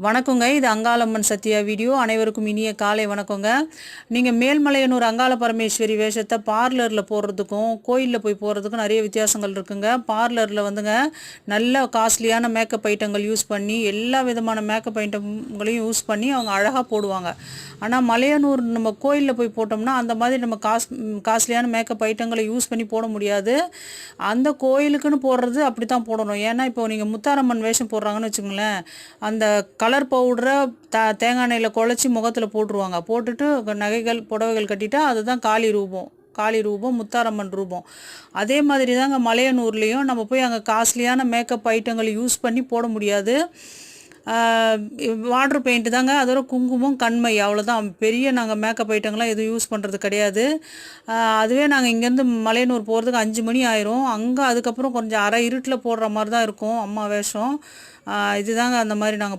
வணக்கங்க. இது அங்காளம்மன் சத்யா வீடியோ. அனைவருக்கும் இனிய காலை வணக்கங்க. நீங்கள் மேல்மலையனூர் அங்காள பரமேஸ்வரி வேஷத்தை பார்லரில் போடுறதுக்கும் கோயிலில் போய் போடுறதுக்கும் நிறைய வித்தியாசங்கள் இருக்குங்க. பார்லரில் வந்துங்க நல்ல காஸ்ட்லியான மேக்கப் ஐட்டங்கள் யூஸ் பண்ணி எல்லா விதமான மேக்கப் ஐட்டங்களையும் யூஸ் பண்ணி அவங்க அழகாக போடுவாங்க. ஆனால் மலையனூர் நம்ம கோயிலில் போய் போட்டோம்னா அந்த மாதிரி நம்ம காஸ்ட்லியான மேக்கப் ஐட்டங்களை யூஸ் பண்ணி போட முடியாது. அந்த கோயிலுக்குன்னு போடுறது அப்படி தான் போடணும். ஏன்னா இப்போ நீங்கள் முத்தாரம்மன் வேஷம் போடுறாங்கன்னு வச்சுங்களேன், அந்த கலர் பவுடரை தேங்காய் எண்ணெயில் குழச்சி முகத்தில் போட்டுருவாங்க. போட்டுட்டு நகைகள் புடவைகள் கட்டிட்டா அதுதான் காளி ரூபம் முத்தாரம்மன் ரூபம். அதே மாதிரி தாங்க மலையனூர்லேயும் நம்ம போய் அங்கே காஸ்ட்லியான மேக்கப் ஐட்டங்களை யூஸ் பண்ணி போட முடியாது. வாட்டர் பெயிண்ட் தாங்க, அதோட குங்குமம் கண்மை, அவ்வளோதான். பெரிய நாங்கள் மேக்கப் ஐட்டங்கள்லாம் எதுவும் யூஸ் பண்ணுறது கிடையாது. அதுவே நாங்கள் இங்கேருந்து மலையனூர் போகிறதுக்கு 5 மணி ஆயிரும். அங்கே அதுக்கப்புறம் கொஞ்சம் அரை இருட்டில் போடுற மாதிரி தான் இருக்கும் அம்மா வேஷம். இதுதாங்க அந்த மாதிரி நாங்கள்